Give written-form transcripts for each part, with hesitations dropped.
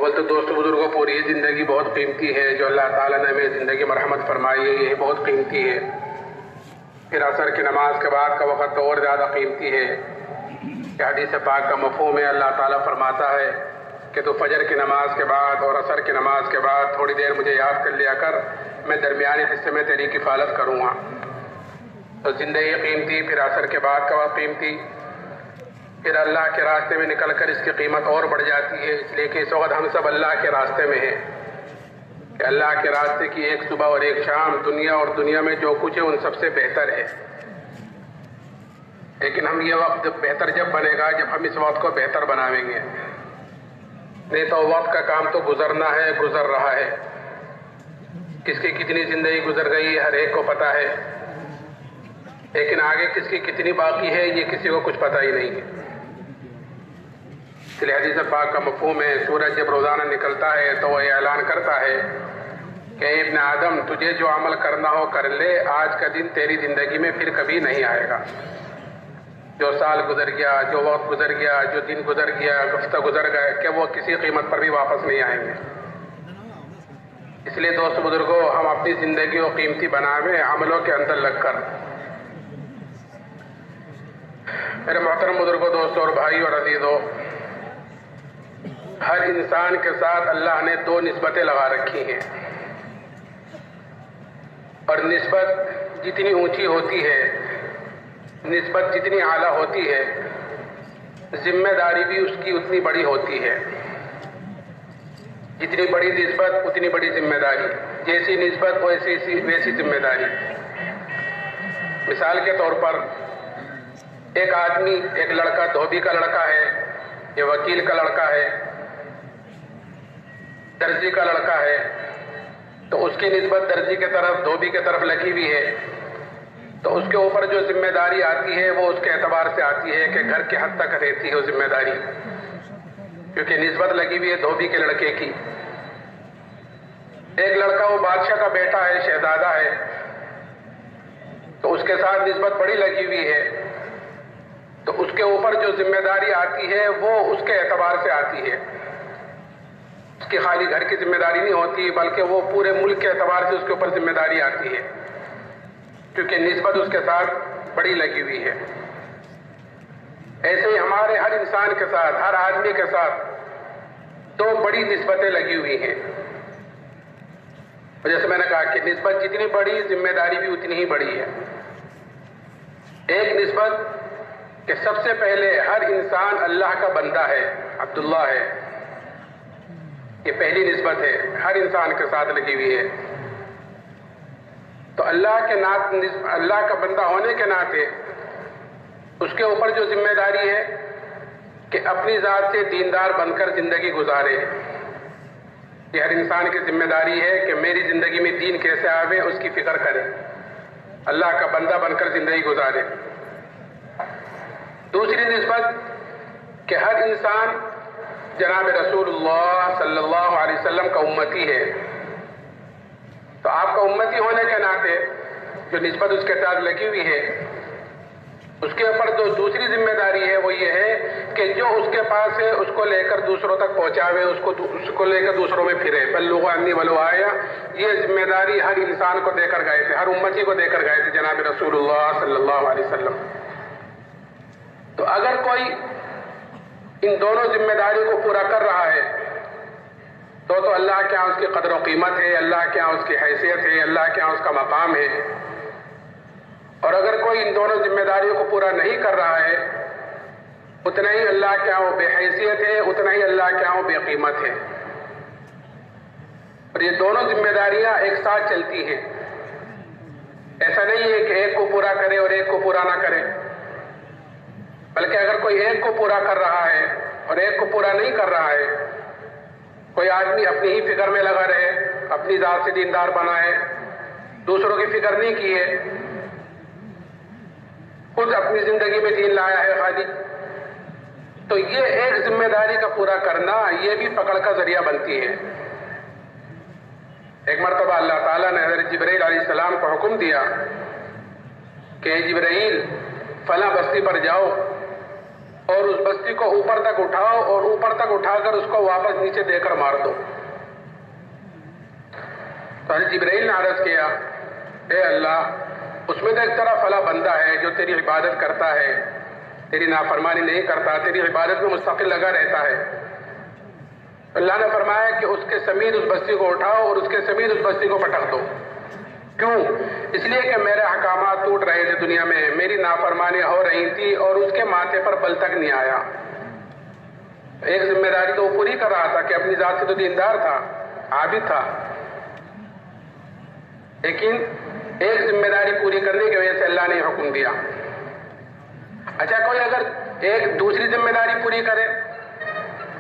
اول تو دوست بزرگوں پوری زندگی بہت قیمتی ہے، جو اللہ تعالیٰ نے ہمیں زندگی مرحمت فرمائی ہے یہ بہت قیمتی ہے۔ پھر عصر کی نماز کے بعد کا وقت تو اور زیادہ قیمتی ہے کہ حدیث پاک کا مفہوم ہے، اللہ تعالیٰ فرماتا ہے کہ تو فجر کی نماز کے بعد اور عصر کی نماز کے بعد تھوڑی دیر مجھے یاد کر لیا کر، میں درمیانی حصے میں تیری کفالت کروں گا۔ تو زندگی قیمتی، پھر عصر کے بعد کا وقت قیمتی، پھر اللہ کے راستے میں نکل کر اس کی قیمت اور بڑھ جاتی ہے، اس لیے کہ اس وقت ہم سب اللہ کے راستے میں ہیں کہ اللہ کے راستے کی ایک صبح اور ایک شام دنیا اور دنیا میں جو کچھ ہے ان سب سے بہتر ہے۔ لیکن ہم یہ وقت بہتر جب بنے گا جب ہم اس وقت کو بہتر بنائیں گے، نہیں تو وقت کا کام تو گزرنا ہے، گزر رہا ہے۔ کس کی کتنی زندگی گزر گئی ہر ایک کو پتہ ہے، لیکن آگے کس کی کتنی باقی ہے یہ کسی کو کچھ پتہ ہی نہیں ہے۔ اس لیے حدیث پاک کا مفہوم ہے، سورج جب روزانہ نکلتا ہے تو وہ اعلان کرتا ہے کہ اے ابن آدم تجھے جو عمل کرنا ہو کر لے، آج کا دن تیری زندگی میں پھر کبھی نہیں آئے گا۔ جو سال گزر گیا، جو وقت گزر گیا، جو دن گزر گیا، ہفتہ گزر گئے کہ وہ کسی قیمت پر بھی واپس نہیں آئیں گے۔ اس لیے دوست بزرگوں ہم اپنی زندگی کو قیمتی بنائیں عملوں کے اندر لگ کر۔ میرے محترم بزرگوں، دوستوں اور بھائیوں اور عزیزوں، ہر انسان کے ساتھ اللہ نے دو نسبتیں لگا رکھی ہیں، اور نسبت جتنی اونچی ہوتی ہے، نسبت جتنی اعلیٰ ہوتی ہے، ذمہ داری بھی اس کی اتنی بڑی ہوتی ہے۔ جتنی بڑی نسبت اتنی بڑی ذمہ داری، جیسی نسبت ویسی ذمہ داری۔ مثال کے طور پر ایک آدمی، ایک لڑکا دھوبی کا لڑکا ہے، یا وکیل کا لڑکا ہے، درزی کا لڑکا ہے، تو اس کی نسبت درزی کے طرف، دھوبی کے طرف لگی ہوئی ہے، تو اس کے اوپر جو ذمہ داری آتی ہے وہ اس کے اعتبار سے آتی ہے کہ گھر کے حد تک رہتی ہے وہ ذمہ داری، کیونکہ نسبت لگی ہوئی ہے دھوبی کے لڑکے کی۔ ایک لڑکا وہ بادشاہ کا بیٹا ہے، شہزادہ ہے، تو اس کے ساتھ نسبت بڑی لگی ہوئی ہے، تو اس کے اوپر جو ذمہ داری آتی ہے وہ اس کے اعتبار سے آتی ہے۔ اس کی خالی گھر کی ذمہ داری نہیں ہوتی بلکہ وہ پورے ملک کے اعتبار سے اس کے اوپر ذمہ داری آتی ہے، کیونکہ نسبت اس کے ساتھ بڑی لگی ہوئی ہے۔ ایسے ہی ہمارے ہر انسان کے ساتھ، ہر آدمی کے ساتھ دو بڑی نسبتیں لگی ہوئی ہیں، اور جیسے میں نے کہا کہ نسبت جتنی بڑی ذمہ داری بھی اتنی ہی بڑی ہے۔ ایک نسبت کہ سب سے پہلے ہر انسان اللہ کا بندہ ہے، عبداللہ ہے، یہ پہلی نسبت ہے، ہر انسان کے ساتھ لگی ہوئی ہے۔ تو اللہ کا بندہ ہونے کے ناطے اس کے اوپر جو ذمہ داری ہے کہ اپنی ذات سے دیندار بن کر زندگی گزارے، یہ ہر انسان کی ذمہ داری ہے کہ میری زندگی میں دین کیسے آوے اس کی فکر کرے، اللہ کا بندہ بن کر زندگی گزارے۔ دوسری نسبت کہ ہر انسان جناب رسول اللہ صلی اللہ علیہ وسلم کا امتی ہے، تو آپ کا امتی ہونے کے ناطے جو نسبت اس کے ساتھ لگی ہوئی ہے، اس کے اوپر جو دوسری ذمہ داری ہے وہ یہ ہے کہ جو اس کے پاس ہے اس کو لے کر دوسروں تک پہنچاوے، اس کو لے کر دوسروں میں پھرے۔ بلغوا عنی ولو آیا، یہ ذمہ داری ہر انسان کو دے کر گئے تھے، ہر امتی کو دے کر گئے تھے جناب رسول اللہ صلی اللہ علیہ وسلم۔ تو اگر کوئی ان دونوں ذمہ داریوں کو پورا کر رہا ہے تو اللہ کے ہاں اس کی قدر و قیمت ہے، اللہ کے ہاں اس کی حیثیت ہے، اللہ کے ہاں اس کا مقام ہے۔ اور اگر کوئی ان دونوں ذمہ داریوں کو پورا نہیں کر رہا ہے، اتنا ہی اللہ کے ہاں وہ بے حیثیت ہے، اتنا ہی اللہ کے ہاں وہ بے قیمت ہے۔ اور یہ دونوں ذمہ داریاں ایک ساتھ چلتی ہیں، ایسا نہیں ہے کہ ایک کو پورا کرے اور ایک کو پورا نہ کرے، بلکہ اگر کوئی ایک کو پورا کر رہا ہے اور ایک کو پورا نہیں کر رہا ہے، کوئی آدمی اپنی ہی فکر میں لگا رہے، اپنی ذات سے دیندار بنائے، دوسروں کی فکر نہیں کیے، خود اپنی زندگی میں دین لایا ہے خالی، تو یہ ایک ذمہ داری کا پورا کرنا یہ بھی پکڑ کا ذریعہ بنتی ہے۔ ایک مرتبہ اللہ تعالیٰ نے حضرت جبرائیل علیہ السلام کو حکم دیا کہ اے جبرائیل فلاں بستی پر جاؤ، اور اس بستی کو اوپر تک اٹھاؤ اور اوپر تک اٹھا کر اس کو واپس نیچے دے کر مار دو۔ تو حضرت جبرائیل نے عرض کیا، اے اللہ، اس میں تو ایک طرح فلاں بندہ ہے جو تیری عبادت کرتا ہے، تیری نافرمانی نہیں کرتا، تیری عبادت میں مستقل لگا رہتا ہے۔ اللہ نے فرمایا کہ اس کے سمیت اس بستی کو اٹھاؤ اور اس کے سمیت اس بستی کو پٹک دو۔ کیوں؟ اس لیے کہ میرے احکامات ٹوٹ رہے تھے دنیا میں، میری نافرمانیاں ہو رہی تھی اور اس کے ماتھے پر بل تک نہیں آیا۔ ایک ذمہ داری تو وہ پوری کر رہا تھا کہ اپنی ذات سے تو دیندار تھا، عابد تھا، لیکن ایک ذمہ داری پوری کرنے کی وجہ سے اللہ نے حکم دیا۔ اچھا، کوئی اگر ایک دوسری ذمہ داری پوری کرے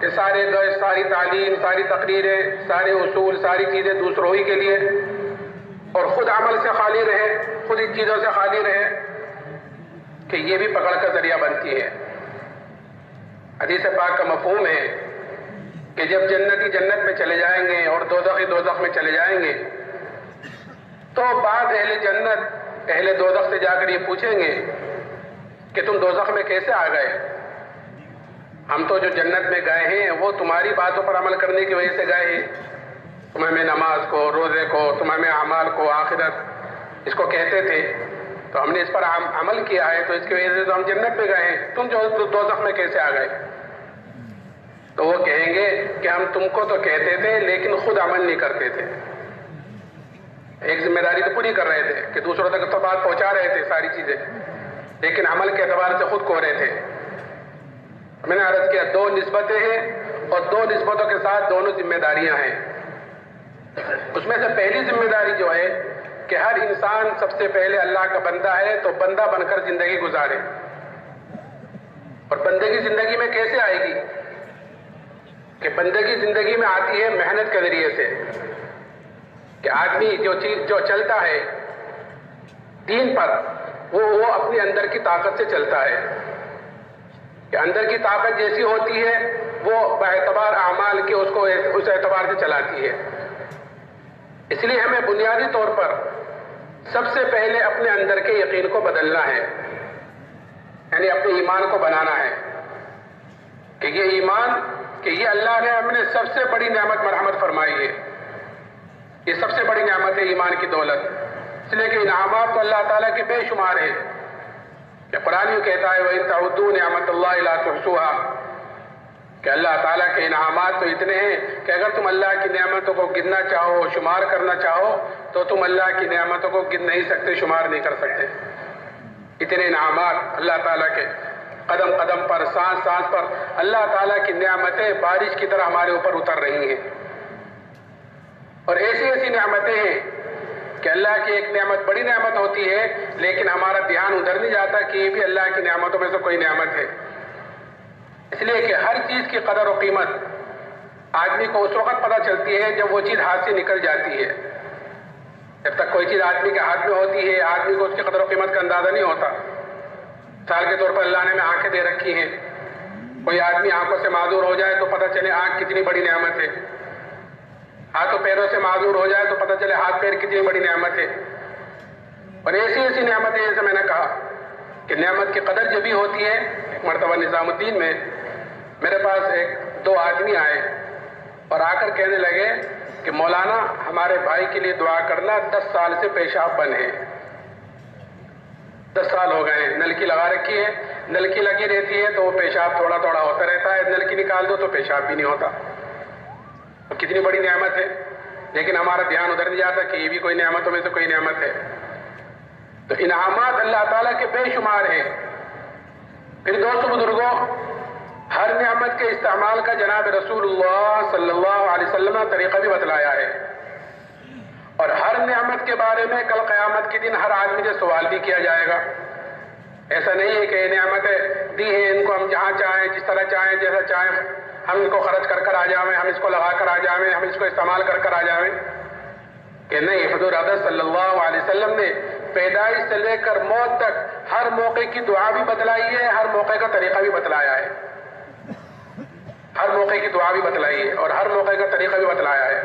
کہ سارے گئے، ساری تعلیم، ساری تقریریں، سارے اصول، ساری چیزیں دوسروں ہی کے لیے، اور خود عمل سے خالی رہے، خود ان چیزوں سے خالی رہے، کہ یہ بھی پکڑ کا ذریعہ بنتی ہے۔ حدیث پاک کا مفہوم ہے کہ جب جنتی جنت میں چلے جائیں گے اور دوزخی دوزخ میں چلے جائیں گے تو بعد اہل جنت اہل دوزخ سے جا کر یہ پوچھیں گے کہ تم دوزخ میں کیسے آ گئے؟ ہم تو جو جنت میں گئے ہیں وہ تمہاری باتوں پر عمل کرنے کی وجہ سے گئے ہیں، تم ہمیں نماز کو، روزے کو، تم ہمیں اعمال کو، آخرت اس کو کہتے تھے، تو ہم نے اس پر عمل کیا ہے، تو اس کی وجہ سے تو ہم جنت میں گئے ہیں، تم جو دوزخ میں کیسے آ گئے؟ تو وہ کہیں گے کہ ہم تم کو تو کہتے تھے لیکن خود عمل نہیں کرتے تھے۔ ایک ذمہ داری تو پوری کر رہے تھے کہ دوسروں تک تو بات پہنچا رہے تھے ساری چیزیں، لیکن عمل کے اعتبار سے خود کو رہے تھے۔ میں نے عرض کیا دو نسبتیں ہیں اور دو نسبتوں کے ساتھ دونوں ذمہ داریاں ہیں۔ اس میں سے پہلی ذمہ داری جو ہے کہ ہر انسان سب سے پہلے اللہ کا بندہ ہے تو بندہ بن کر زندگی گزارے۔ اور بندگی زندگی میں کیسے آئے گی؟ کہ بندگی زندگی میں آتی ہے محنت کے ذریعے سے، کہ آدمی جو چلتا ہے دین پر وہ اپنے اندر کی طاقت سے چلتا ہے، کہ اندر کی طاقت جیسی ہوتی ہے وہ باعتبار اعمال کے اس کو اس اعتبار سے چلاتی ہے۔ اس لیے ہمیں بنیادی طور پر سب سے پہلے اپنے اندر کے یقین کو بدلنا ہے، یعنی اپنے ایمان کو بنانا ہے کہ یہ ایمان، کہ یہ اللہ نے ہم نے سب سے بڑی نعمت مرحمت فرمائی ہے، یہ سب سے بڑی نعمت ہے ایمان کی دولت۔ اس لیے کہ انعامات تو اللہ تعالیٰ کے بے شمار ہیں، کہ قرآن یوں کہتا ہے وَإِن تَعُدُّوا نِعْمَتَ اللَّهِ لَا تُحْصُوهَا، کہ اللہ تعالیٰ کے انعامات تو اتنے ہیں کہ اگر تم اللہ کی نعمتوں کو گننا چاہو، شمار کرنا چاہو تو تم اللہ کی نعمتوں کو گن نہیں سکتے، شمار نہیں کر سکتے۔ اتنے انعامات اللہ تعالیٰ کے، قدم قدم پر، سانس سانس پر اللہ تعالیٰ کی نعمتیں بارش کی طرح ہمارے اوپر اتر رہی ہیں، اور ایسی ایسی نعمتیں ہیں کہ اللہ کی ایک نعمت بڑی نعمت ہوتی ہے لیکن ہمارا دھیان ادھر نہیں جاتا کہ یہ بھی اللہ کی نعمتوں میں سے کوئی نعمت ہے۔ اس لیے کہ ہر چیز کی قدر و قیمت آدمی کو اس وقت پتہ چلتی ہے جب وہ چیز ہاتھ سے نکل جاتی ہے۔ جب تک کوئی چیز آدمی کے ہاتھ میں ہوتی ہے آدمی کو اس کی قدر و قیمت کا اندازہ نہیں ہوتا۔ مثال کے طور پر اللہ نے ہمیں آنکھیں دے رکھی ہیں، کوئی آدمی آنکھوں سے معذور ہو جائے تو پتہ چلے آنکھ کتنی بڑی نعمت ہے، ہاتھوں پیروں سے معذور ہو جائے تو پتہ چلے ہاتھ پیر کتنی بڑی نعمت ہے۔ اور ایسی ایسی نعمتیں، جیسے میں نے کہا کہ نعمت کی قدر جبھی ہوتی ہے۔ ایک مرتبہ نظام الدین میں میرے پاس دو آدمی آئے اور آ کر کہنے لگے کہ مولانا ہمارے بھائی کے لیے دعا کرنا، 10 سال سے پیشاب بند ہے، 10 سال ہو گئے ہیں، نلکی لگا رکھی ہے، نلکی لگی رہتی ہے تو وہ پیشاب تھوڑا تھوڑا ہوتا رہتا ہے، نلکی نکال دو تو پیشاب بھی نہیں ہوتا۔ کتنی بڑی نعمت ہے، لیکن ہمارا دھیان ادھر نہیں جاتا کہ یہ بھی کوئی نعمتوں میں سے کوئی نعمت ہے۔ تو انعامات اللہ تعالیٰ کے بے شمار ہیں۔ پھر دوستو بزرگوں، ہر نعمت کے استعمال کا جناب رسول اللہ صلی اللہ علیہ وسلم نے طریقہ بھی بتلایا ہے، اور ہر نعمت کے بارے میں کل قیامت کے دن ہر آدمی سے سوال بھی کیا جائے گا۔ ایسا نہیں ہے کہ یہ نعمتیں دی ہیں ان کو ہم جہاں چاہیں، جس طرح چاہیں، جیسا چاہیں ہم ان کو خرچ کر کر آ جاویں، ہم اس کو لگا کر آ جاویں، ہم اس کو استعمال کر کر آ جاویں، کہ نہیں، حضور اقدس صلی اللہ علیہ وسلم نے پیدائش سے لے کر موت تک ہر موقع کی دعا بھی بتلائی ہے، ہر موقع کا طریقہ بھی بتلایا ہے، ہر موقع کی دعا بھی بتلائی ہے اور ہر موقع کا طریقہ بھی بتلایا ہے۔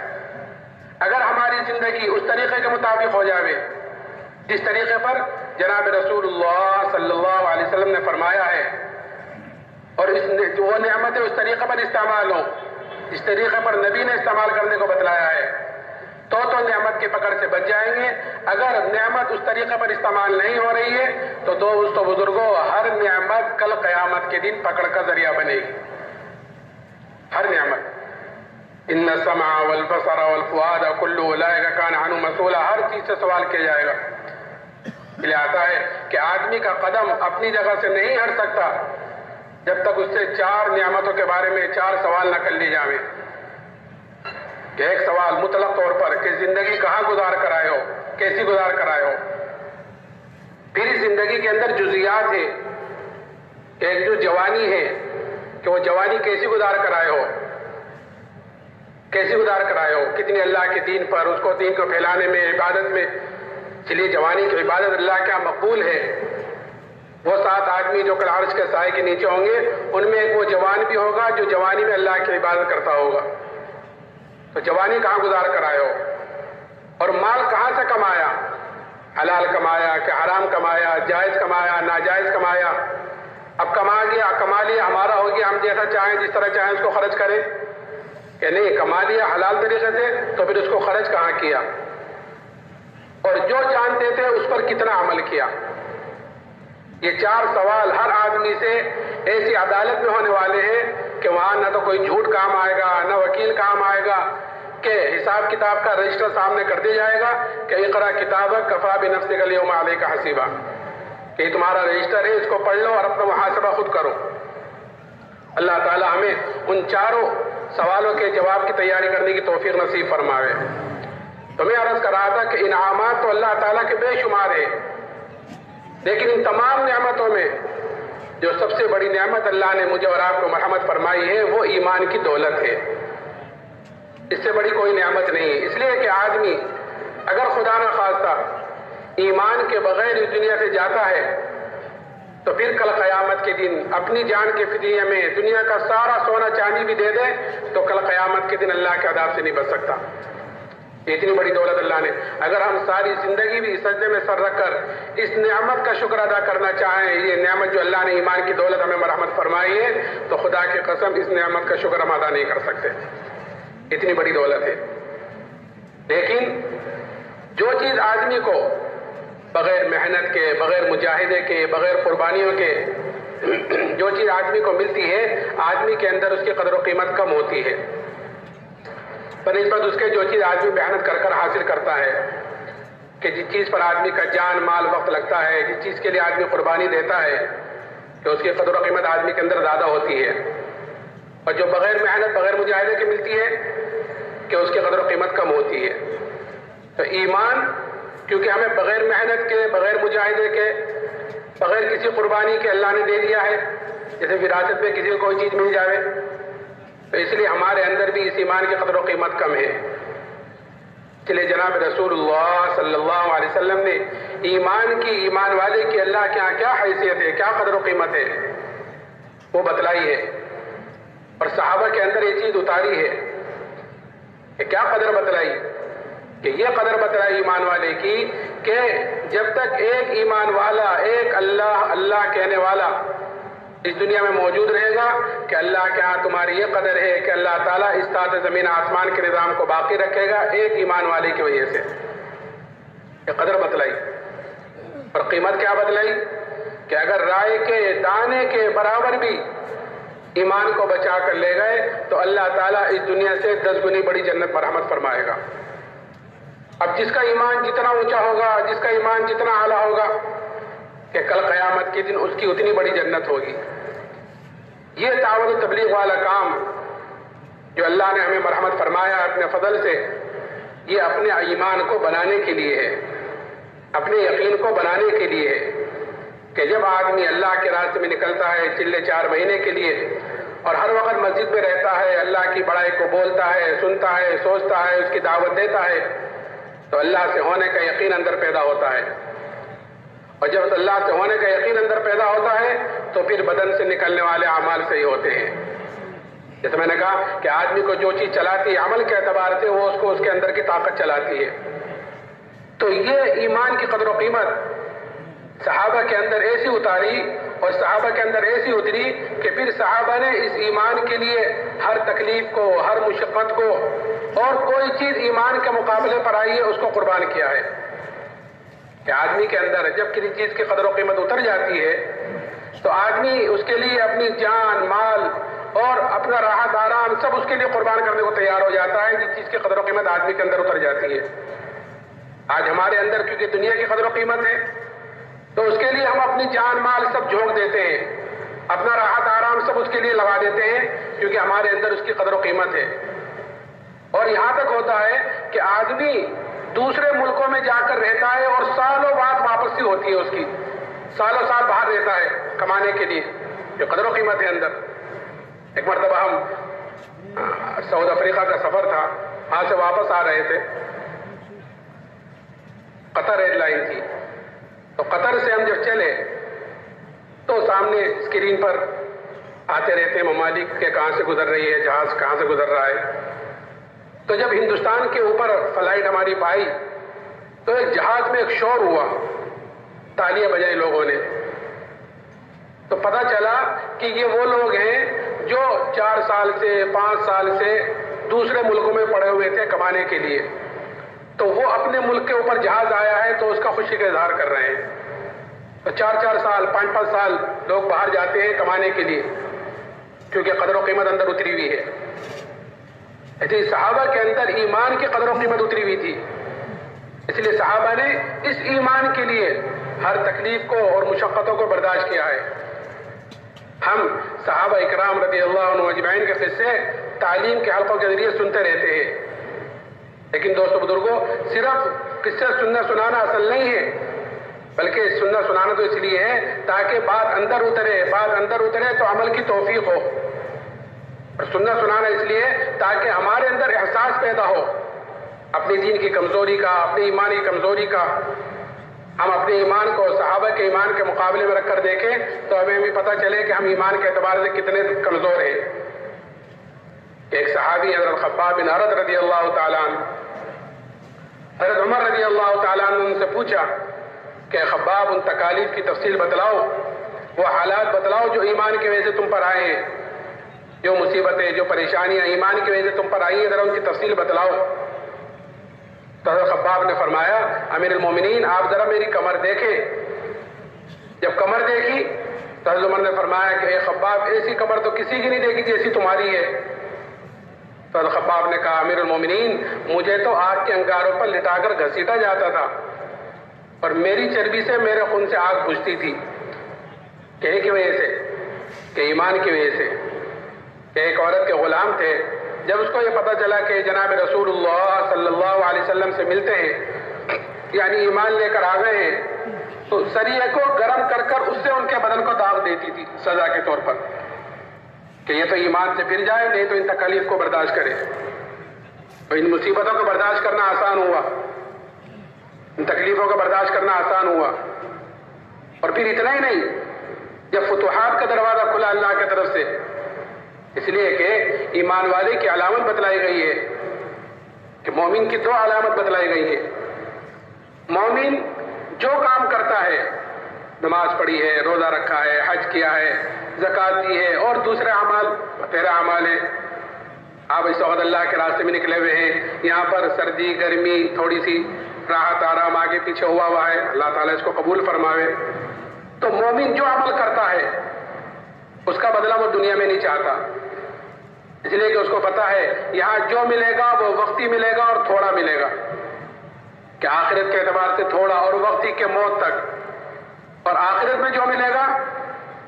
اگر ہماری زندگی اس طریقے کے مطابق ہو جاوے جس طریقے پر جناب رسول اللہ صلی اللہ علیہ وسلم نے فرمایا ہے، اور وہ نعمتیں اس طریقے پر استعمال ہوں جس طریقے پر نبی نے استعمال کرنے کو بتلایا ہے تو نعمت کی پکڑ سے بچ جائیں گے. اگر نعمت اس طریقے پر استعمال نہیں ہو رہی ہے تو دوستو بزرگوں ہر نعمت کل قیامت کے دن پکڑ کا ذریعہ بنے گی. ہر نعمت ان السمع والبصر والفؤاد كل اولئک کان عنہ مسئولا، ہر چیز سے سوال کیا جائے گا. یہ آتا ہے کہ آدمی کا قدم اپنی جگہ سے نہیں ہٹ سکتا جب تک اس سے 4 نعمتوں کے بارے میں 4 سوال نہ کر لی جائیں. کہ ایک سوال مطلق طور پر کہ زندگی کہاں گزار کر آئے ہو، کیسی گزار کر آئے ہو. پھر زندگی کے اندر جزیات ہے، ایک جو جوانی ہے کہ وہ جوانی کیسی گزار کر آئے ہو، کیسی گزار کر آئے ہو، کتنی اللہ کے دین پر، اس کو دین کو پھیلانے میں، عبادت میں. چلیے جوانی کی عبادت اللہ کیا مقبول ہے. وہ 7 آدمی جو کل عرش کے سائے کے نیچے ہوں گے ان میں ایک وہ جوان بھی ہوگا جو جوانی میں اللہ کی عبادت کرتا ہوگا. تو جوانی کہاں گزار کر آئے ہو، اور مال کہاں سے کمایا، حلال کمایا کہ حرام کمایا، جائز کمایا ناجائز کمایا. اب کما لیا ہمارا ہو گیا، ہم جیسا چاہیں جس طرح چاہیں اس کو خرچ کریں، کہ نہیں کما لیا حلال طریقے سے تو پھر اس کو خرچ کہاں کیا، اور جو جانتے تھے اس پر کتنا عمل کیا. یہ 4 سوال ہر آدمی سے ایسی عدالت میں ہونے والے ہیں کہ وہاں نہ تو کوئی جھوٹ کام آئے گا، نہ وکیل کام آئے گا، کہ حساب کتاب کا رجسٹر سامنے کر دیا جائے گا کہ اقرا کتابک کفا بنفسک الیوم علیک حسیبا، کہ یہ تمہارا رجسٹر ہے، اس کو پڑھ لو اور اپنا محاسبہ خود کرو. اللہ تعالی ہمیں ان 4 سوالوں کے جواب کی تیاری کرنے کی توفیق نصیب فرماوے. تو میں عرض کر رہا تھا کہ انعامات تو اللہ تعالیٰ کے بے شمار ہیں، لیکن ان تمام نعمتوں میں جو سب سے بڑی نعمت اللہ نے مجھے اور آپ کو مرحمت فرمائی ہے وہ ایمان کی دولت ہے. اس سے بڑی کوئی نعمت نہیں ہے. اس لیے کہ آدمی اگر خدا نہ خواستہ ایمان کے بغیر اس دنیا سے جاتا ہے تو پھر کل قیامت کے دن اپنی جان کے فدیے میں دنیا کا سارا سونا چاندی بھی دے دے تو کل قیامت کے دن اللہ کے عذاب سے نہیں بچ سکتا. اتنی بڑی دولت اللہ نے، اگر ہم ساری زندگی بھی سجدے میں سر رکھ کر اس نعمت کا شکر ادا کرنا چاہیں، یہ نعمت جو اللہ نے ایمان کی دولت ہمیں مرحمت فرمائی ہے، تو خدا کی قسم اس نعمت کا شکر ہم ادا نہیں کر سکتے. اتنی بڑی دولت ہے. لیکن جو چیز آدمی کو بغیر محنت کے، بغیر مجاہدے کے، بغیر قربانیوں کے جو چیز آدمی کو ملتی ہے، آدمی کے اندر اس کی قدر و قیمت کم ہوتی ہے بنسبت اس کے جو چیز آدمی محنت کر کر حاصل کرتا ہے. کہ جس چیز پر آدمی کا جان مال وقت لگتا ہے، جس چیز کے لیے آدمی قربانی دیتا ہے، کہ اس کی قدر و قیمت آدمی کے اندر زیادہ ہوتی ہے. اور جو بغیر محنت بغیر مجاہدے کے ملتی ہے کہ اس کی قدر و قیمت کم ہوتی ہے. تو ایمان کیونکہ ہمیں بغیر محنت کے، بغیر مجاہدے کے، بغیر کسی قربانی کے اللہ نے دے دیا ہے، جیسے وراثت میں کسی کو کوئی چیز مل جائے، تو اس لیے ہمارے اندر بھی اس ایمان کی قدر و قیمت کم ہے. اس لیے جناب رسول اللہ صلی اللہ علیہ وسلم نے ایمان کی، ایمان والے کی اللہ کے یہاں کیا حیثیت ہے، کیا قدر و قیمت ہے، وہ بتلائی ہے. اور صحابہ کے اندر یہ چیز اتاری ہے کہ کیا قدر بتلائی، کہ یہ قدر بتلائی ایمان والے کی کہ جب تک ایک ایمان والا، ایک اللہ اللہ کہنے والا اس دنیا میں موجود رہے گا کہ اللہ کے ہاں تمہاری یہ قدر ہے کہ اللہ تعالیٰ اس سات زمین آسمان کے نظام کو باقی رکھے گا ایک ایمان والے کی وجہ سے. یہ قدر بتلائی. اور قیمت کیا بتلائی کہ اگر رائے کے دانے کے برابر بھی ایمان کو بچا کر لے گئے تو اللہ تعالیٰ اس دنیا سے 10 گنی بڑی جنت مرحمت فرمائے گا. اب جس کا ایمان جتنا اونچا ہوگا، جس کا ایمان جتنا اعلیٰ ہوگا کہ کل قیامت کے دن اس کی اتنی بڑی جنت ہوگی. یہ دعوت و تبلیغ والا کام جو اللہ نے ہمیں مرحمت فرمایا اپنے فضل سے، یہ اپنے ایمان کو بنانے کے لیے ہے، اپنے یقین کو بنانے کے لیے ہے. کہ جب آدمی اللہ کے راستے میں نکلتا ہے چلے 4 مہینے کے لیے اور ہر وقت مسجد میں رہتا ہے، اللہ کی بڑائی کو بولتا ہے، سنتا ہے، سوچتا ہے، اس کی دعوت دیتا ہے، تو اللہ سے ہونے کا یقین اندر پیدا ہوتا ہے. اور جب اللہ سے ہونے کا یقین اندر پیدا ہوتا ہے تو پھر بدن سے نکلنے والے اعمال سے ہی ہوتے ہیں. جیسے میں نے کہا کہ آدمی کو جو چیز چلاتی ہے عمل کے اعتبار سے وہ اس کو اس کے اندر کی طاقت چلاتی ہے. تو یہ ایمان کی قدر و قیمت صحابہ کے اندر ایسی اتاری اور صحابہ کے اندر ایسی اتری کہ پھر صحابہ نے اس ایمان کے لیے ہر تکلیف کو، ہر مشقت کو، اور کوئی چیز ایمان کے مقابلے پر آئی ہے اس کو قربان کیا ہے. کہ آدمی کے اندر جب کسی چیز کی قدر و قیمت اتر جاتی ہے تو آدمی اس کے لیے اپنی جان، مال اور اپنا راحت آرام سب اس کے لیے قربان کرنے کو تیار ہو جاتا ہے جس چیز کی قدر و قیمت آدمی کے اندر اتر جاتی ہے. آج ہمارے اندر کیونکہ دنیا کی قدر و قیمت ہے تو اس کے لیے ہم اپنی جان مال سب جھونک دیتے ہیں، اپنا راحت آرام سب اس کے لیے لگا دیتے ہیں کیونکہ ہمارے اندر اس کی قدر و قیمت ہے. اور یہاں تک ہوتا ہے کہ آدمی دوسرے ملکوں میں جا کر رہتا ہے اور سالوں بعد واپسی ہوتی ہے اس کی، سالوں سال باہر رہتا ہے کمانے کے لیے، جو قدر و قیمت ہے اندر. ایک مرتبہ ہم ساؤتھ افریقہ کا سفر تھا، وہاں سے واپس آ رہے تھے، قطر ایئر لائن تھی. تو قطر سے ہم جب چلے تو سامنے اسکرین پر آتے رہتے ممالک کے کہاں سے گزر رہی ہے، جہاز کہاں سے گزر رہا ہے. تو جب ہندوستان کے اوپر فلائٹ ہماری پائی تو ایک جہاز میں ایک شور ہوا، تالیاں بجائی لوگوں نے. تو پتہ چلا کہ یہ وہ لوگ ہیں جو 4 سال سے 5 سال سے دوسرے ملکوں میں پڑے ہوئے تھے کمانے کے لیے. تو وہ اپنے ملک کے اوپر جہاز آیا ہے تو اس کا خوشی کا اظہار کر رہے ہیں. تو 4 سال 5 سال لوگ باہر جاتے ہیں کمانے کے لیے کیونکہ قدر و قیمت اندر اتری ہوئی ہے. ایسے صحابہ کے اندر ایمان کی قدر و قیمت اتری ہوئی تھی، اس لیے صحابہ نے اس ایمان کے لیے ہر تکلیف کو اور مشقتوں کو برداشت کیا ہے. ہم صحابہ اکرام رضی اللہ عنہ اجمعین کے قصے تعلیم کے حلقوں کے ذریعے سنتے رہتے ہیں، لیکن دوستو بزرگوں صرف قصے سننا سنانا اصل نہیں ہے، بلکہ سننا سنانا تو اس لیے ہے تاکہ بات اندر اترے تو عمل کی توفیق ہو. اور سننا سنانا اس لیے تاکہ ہمارے اندر احساس پیدا ہو اپنی دین کی کمزوری کا، اپنی ایمان کی کمزوری کا. ہم اپنے ایمان کو صحابہ کے ایمان کے مقابلے میں رکھ کر دیکھیں تو ہمیں بھی پتہ چلے کہ ہم ایمان کے اعتبار سے کتنے کمزور ہیں. ایک صحابی حضرت خباب بن ارد رضی اللہ تعالیٰ عنہ، حضرت عمر رضی اللہ تعالیٰ عنہ ان سے پوچھا کہ خباب ان تکالیف کی تفصیل بتلاؤ، وہ حالات بتلاؤ جو ایمان کی وجہ سے تم پر آئے ہیں، جو مصیبتیں جو پریشانیاں ایمان کی وجہ سے تم پر آئی ہیں ذرا ان کی تفصیل بتلاؤ. تو حضرت خباب نے فرمایا امیر المومنین آپ ذرا میری کمر دیکھیں. جب کمر دیکھی تو حضرت عمر نے فرمایا کہ اے خباب ایسی کمر تو کسی کی نہیں دیکھی جیسی تمہاری ہے. تو حضرت خباب نے کہا امیر المومنین مجھے تو آگ کے انگاروں پر لٹا کر گھسیٹا جاتا تھا اور میری چربی سے میرے خون سے آگ بجھتی تھی. کہنے کی وجہ سے کہ ایمان کی وجہ سے کہ ایک عورت کے غلام تھے، جب اس کو یہ پتہ چلا کہ جناب رسول اللہ صلی اللہ علیہ وسلم سے ملتے ہیں یعنی ایمان لے کر آ گئے ہیں، تو سریے کو گرم کر کر اس سے ان کے بدن کو داغ دیتی تھی سزا کے طور پر کہ یہ تو ایمان سے پھر جائے نہیں تو ان تکالیف کو برداشت کرے. تو ان مصیبتوں کو برداشت کرنا آسان ہوا، ان تکلیفوں کو برداشت کرنا آسان ہوا. اور پھر اتنا ہی نہیں، جب فتوحات کا دروازہ کھلا اللہ کی طرف سے، اس لیے کہ ایمان والے کی علامت بتلائی گئی ہے کہ مومن کی 2 علامت بتلائی گئی ہے. مومن جو کام کرتا ہے، نماز پڑھی ہے، روزہ رکھا ہے، حج کیا ہے، زکوٰۃ دی ہے اور دوسرے اعمال تیرا اعمال ہے. آپ اس وقت اللہ کے راستے میں نکلے ہوئے ہیں، یہاں پر سردی گرمی تھوڑی سی راحت آرام آگے پیچھے ہوا ہے، اللہ تعالیٰ اس کو قبول فرماوے. تو مومن جو عمل کرتا ہے اس کا بدلہ وہ دنیا میں نہیں چاہتا، اس لیے کہ اس کو پتا ہے یہاں جو ملے گا وہ وقتی ملے گا اور تھوڑا ملے گا، کہ آخرت کے اعتبار سے تھوڑا اور وقتی کے موت تک. اور آخرت میں جو ملے گا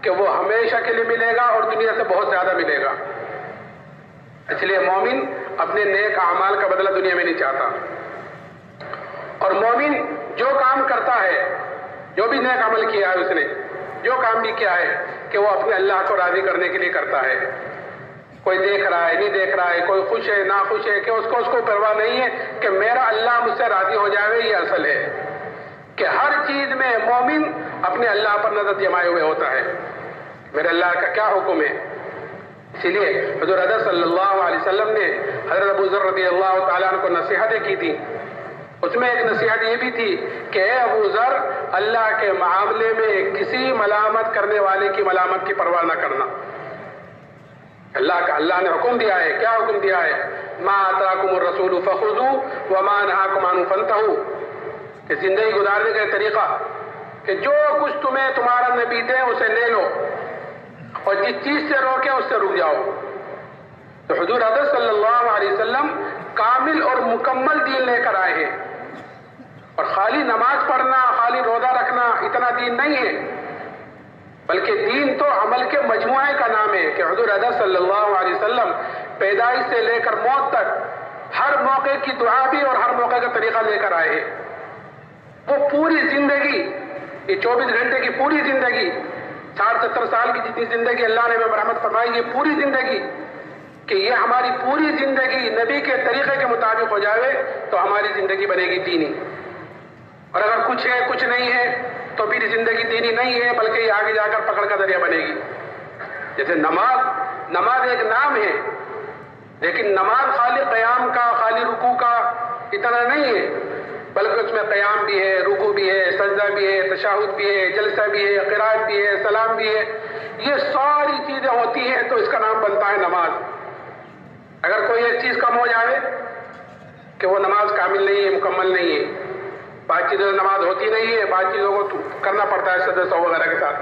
کہ وہ ہمیشہ کے لیے ملے گا اور دنیا سے بہت زیادہ ملے گا. اس لیے مومن اپنے نیک اعمال کا بدلہ دنیا میں نہیں چاہتا. اور مومن جو کام کرتا ہے، جو بھی نیک عمل کیا ہے اس نے، جو کام بھی کیا ہے کہ وہ اپنے اللہ کو راضی کرنے کے لیے کرتا ہے. کوئی دیکھ رہا ہے نہیں دیکھ رہا ہے، کوئی خوش ہے نہ خوش ہے، کہ اس کو پرواہ نہیں ہے کہ میرا اللہ مجھ سے راضی ہو جائے. یہ اصل ہے کہ ہر چیز میں مومن اپنے اللہ پر نظر جمائے ہوئے ہوتا ہے، میرے اللہ کا کیا حکم ہے. اسی لیے حضور اقدس صلی اللہ علیہ وسلم نے حضرت ابو ذر رضی اللہ تعالیٰ عنہ کو نصیحتیں کی تھی اس میں ایک نصیحت یہ بھی تھی کہ اے ابو ذر، اللہ کے معاملے میں کسی ملامت کرنے والے کی ملامت کی پرواہ نہ کرنا۔ اللہ نے حکم دیا ہے، کیا حکم دیا ہے؟ ما آتاکم الرسول فخذوا وما نہاکم عنہ فانتہوا، کہ زندگی گزارنے کا طریقہ کہ جو کچھ تمہیں تمہارا نبی دے اسے لے لو، اور جس چیز سے روکے اس سے رک جاؤ۔ تو حضور حضرت صلی اللہ علیہ وسلم کامل اور مکمل دین لے کر آئے ہیں، اور خالی نماز پڑھنا، خالی روزہ رکھنا اتنا دین نہیں ہے، بلکہ دین تو عمل کے مجموعے کا نام ہے کہ حضور حضرت صلی اللہ علیہ وسلم پیدائش سے لے کر موت تک ہر موقع کی دعا بھی اور ہر موقع کا طریقہ لے کر آئے ہیں۔ وہ پوری زندگی، یہ 24 گھنٹے کی پوری زندگی، 60-70 سال کی جتنی زندگی اللہ نے ہمیں رحمت فرمائی، یہ پوری زندگی کہ یہ ہماری پوری زندگی نبی کے طریقے کے مطابق ہو جائے تو ہماری زندگی بنے گی دینی، اور اگر کچھ ہے کچھ نہیں ہے تو پھر زندگی دینی نہیں ہے، بلکہ یہ آگے جا کر پکڑ کا ذریعہ بنے گی۔ جیسے نماز ایک نام ہے، لیکن نماز خالی قیام کا، خالی رکوع کا اتنا نہیں ہے، بلکہ اس میں قیام بھی ہے، رکوع بھی ہے، سجدہ بھی ہے، تشہد بھی ہے، جلسہ بھی ہے، قرات بھی ہے، سلام بھی ہے، یہ ساری چیزیں ہوتی ہیں تو اس کا نام بنتا ہے نماز۔ اگر کوئی ایک چیز کم ہو جائے کہ وہ نماز کامل نہیں ہے، مکمل نہیں ہے، بعض چیزوں سے نماز ہوتی نہیں ہے، بعض چیزوں کو کرنا پڑتا ہے سجدہ سہو وغیرہ کے ساتھ،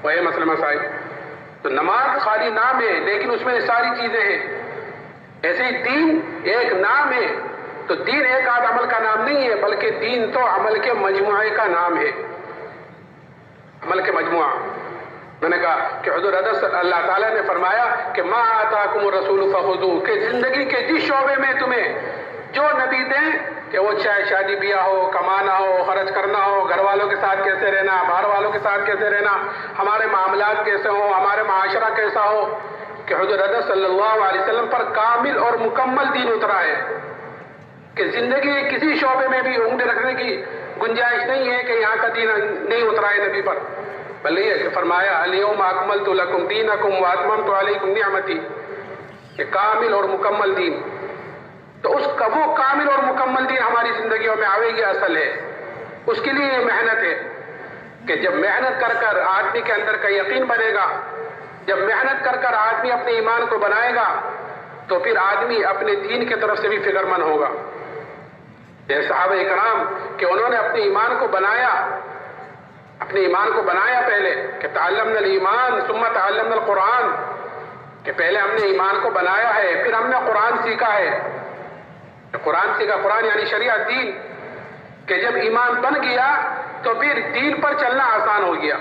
وہی مسئلہ مسائل۔ تو نماز خالی نام ہے لیکن اس میں ساری چیزیں ہیں۔ ایسے ہی دین ایک نام ہے، تو دین ایک آدھ عمل کا نام نہیں ہے، بلکہ دین تو عمل کے مجموعے کا نام ہے، عمل کے مجموعہ۔ میں نے کہا کہ حضور حضرت اللہ تعالیٰ نے فرمایا کہ ما آتاکم الرسول فخذوہ، کہ زندگی کے جس شعبے میں تمہیں جو نبی دیں، کہ وہ چاہے شادی بیاہ ہو، کمانا ہو، خرچ کرنا ہو، گھر والوں کے ساتھ کیسے رہنا، باہر والوں کے ساتھ کیسے رہنا، ہمارے معاملات کیسے ہوں، ہمارے معاشرہ کیسا ہو، کہ حضور حضرت صلی اللہ علیہ وسلم پر کامل اور مکمل دین اترا ہے، کہ زندگی کے کسی شعبے میں بھی انگلی رکھنے کی گنجائش نہیں ہے کہ یہاں کا دین نہیں اترا ہے نبی پر، بلکہ یہ کہ فرمایا الیوم اکملت لکم دینکم واتممت علیکم نعمتی، کہ کامل اور مکمل دین۔ تو اس کا وہ کامل اور مکمل دین ہماری زندگیوں میں آئے گی، اصل ہے، اس کے لیے یہ محنت ہے کہ جب محنت کر کر آدمی کے اندر کا یقین بنے گا، جب محنت کر کر آدمی اپنے ایمان کو بنائے گا تو پھر آدمی اپنے دین کی طرف سے بھی فکر مند ہوگا۔ یہ صحابہ اکرام کہ انہوں نے اپنے ایمان کو بنایا، اپنے ایمان کو بنایا پہلے کہ تعلمنا الایمان ثم تعلمنا القرآن، کہ پہلے ہم نے ایمان کو بنایا ہے پھر ہم نے قرآن سیکھا ہے۔ قرآن سیکھا، قرآن یعنی شریعت، دین، کہ جب ایمان بن گیا تو پھر دین پر چلنا آسان ہو گیا،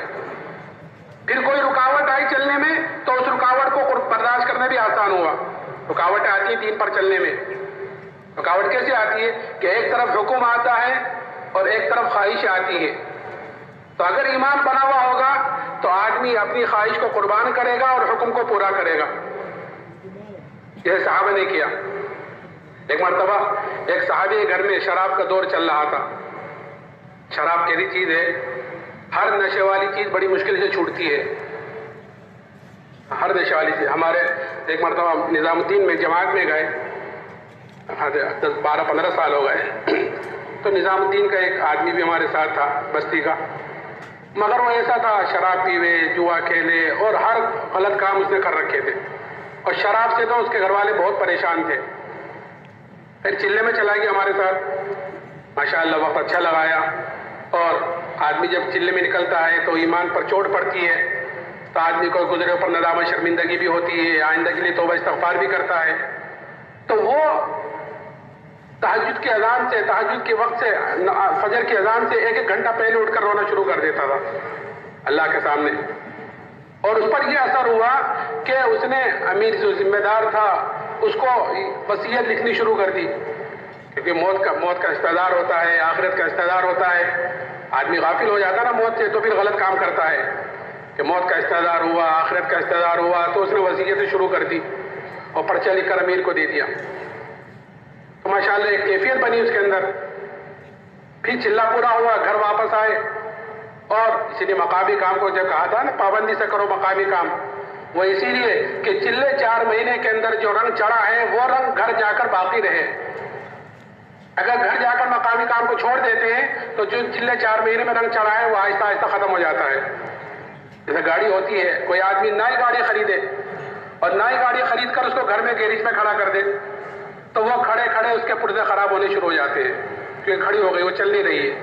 پھر کوئی رکاوٹ آئی چلنے میں تو اس رکاوٹ کو برداشت کرنا بھی آسان ہوا۔ رکاوٹیں آتی ہیں دین پر چلنے میں، رکاوٹ کیسے آتی ہے کہ ایک طرف حکم آتا ہے اور ایک طرف خواہش آتی ہے، تو اگر ایمان بنا ہوا ہوگا تو آدمی اپنی خواہش کو قربان کرے گا اور حکم کو پورا کرے گا۔ یہ صحابہ نے کیا۔ ایک مرتبہ ایک صحابی کے گھر میں شراب کا دور چل رہا تھا۔ شراب کیسی چیز ہے، ہر نشے والی چیز بڑی مشکل سے چھوٹتی ہے، ہر نشے والی چیز۔ ہمارے ایک مرتبہ نظام الدین میں جماعت میں گئے، 12-15 سال ہو گئے، تو نظام الدین کا ایک آدمی بھی ہمارے ساتھ تھا بستی کا، مگر وہ ایسا تھا شراب پیوے، جوا کھیلے اور ہر غلط کام اس نے کر رکھے تھے، اور شراب سے تو اس کے گھر والے بہت پریشان تھے۔ پھر چلے میں چلا گیا ہمارے ساتھ، ماشاءاللہ وقت اچھا لگایا، اور آدمی جب چلے میں نکلتا ہے تو ایمان پر چوٹ پڑتی ہے، تو آدمی کو گزرے پر ندامت شرمندگی بھی ہوتی ہے، آئندہ کے لیے توبہ استغفار بھی کرتا ہے۔ تو وہ تہجد کی اذان سے، تہجد کے وقت سے، فجر کی اذان سے 1-1 گھنٹہ پہلے اٹھ کر رونا شروع کر دیتا تھا اللہ کے سامنے، اور اس پر یہ اثر ہوا کہ اس نے امیر جو ذمہ دار تھا اس کو وصیت لکھنی شروع کر دی، کیونکہ موت کا استعدار ہوتا ہے، آخرت کا استعدار ہوتا ہے، آدمی غافل ہو جاتا نا موت سے تو پھر غلط کام کرتا ہے، کہ موت کا استعدار ہوا، آخرت کا استعدار ہوا، تو اس نے وصیت شروع کر دی اور پرچہ لکھ کر امیر کو دے دیا۔ تو ماشاءاللہ ایک کیفیت بنی اس کے اندر۔ پھر چلہ پورا ہوا، گھر واپس آئے، اور اسی لیے مقامی کام کو جب کہا تھا نا پابندی سے کرو مقامی کام، وہ اسی لیے کہ چلے 4 مہینے کے اندر جو رنگ چڑھا ہے وہ رنگ گھر جا کر باقی رہے، اگر گھر جا کر مقامی کام کو چھوڑ دیتے ہیں تو جو چلے 4 مہینے میں رنگ چڑھا ہے وہ آہستہ آہستہ ختم ہو جاتا ہے. جیسے گاڑی ہوتی ہے، کوئی آدمی نئی گاڑی خریدے اور نئی گاڑی خرید کر اس کو گھر میں گیریج میں کھڑا کر دے تو وہ کھڑے کھڑے اس کے پرزے خراب ہونے شروع ہو جاتے ہیں کیونکہ کھڑی ہو گئی، وہ چل نہیں رہی ہے.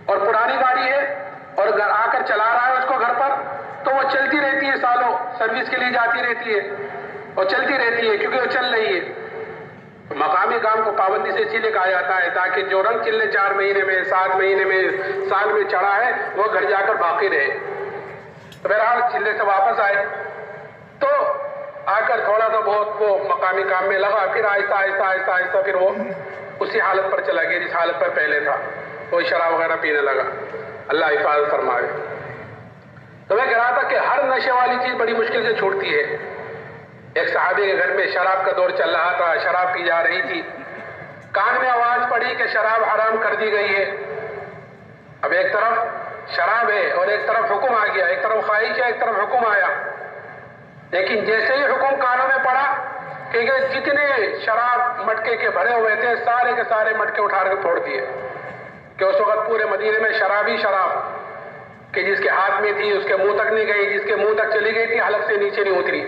اور پرانی گاڑی ہے اور گھر آ کر چلا رہا ہے اس کو گھر پر تو وہ چلتی رہتی ہے، سالوں سروس کے لیے جاتی رہتی ہے اور چلتی رہتی ہے کیونکہ وہ چل رہی ہے. مقامی کام کو پابندی سے اسی لیے کہا جاتا ہے تاکہ جو رنگ چلے 4 مہینے میں، 7 مہینے میں، سال میں چڑھا ہے وہ گھر جا کر باقی رہے. بہرحال چلے سے واپس آئے تو آ کر تھوڑا سا بہت وہ مقامی کام میں لگا، پھر آہستہ آہستہ آہستہ آہستہ پھر وہ اسی حالت پر چلا گیا جس حالت پر پہلے تھا، کوئی شراب وغیرہ پینے لگا. اللہ حفاظت فرمائے. تو میں کہہ رہا تھا کہ ہر نشے والی چیز بڑی مشکل سے چھوٹتی ہے. ایک صحابی کے گھر میں شراب کا دور چل رہا تھا، شراب پی جا رہی تھی، کان میں آواز پڑی کہ شراب حرام کر دی گئی ہے. اب ایک طرف شراب ہے اور ایک طرف حکم آ گیا، ایک طرف خواہش ہے ایک طرف حکم آیا. لیکن جیسے ہی حکم کانوں میں پڑا کہ جتنے شراب مٹکے کے بھرے ہوئے تھے سارے کے سارے مٹکے اٹھا کر پھوڑ دیے کہ اس وقت پورے مدینے میں شراب ہی شراب کہ جس کے ہاتھ میں تھی اس کے منہ تک نہیں گئی، جس کے منہ تک چلی گئی تھی حلق سے نیچے نہیں اتری.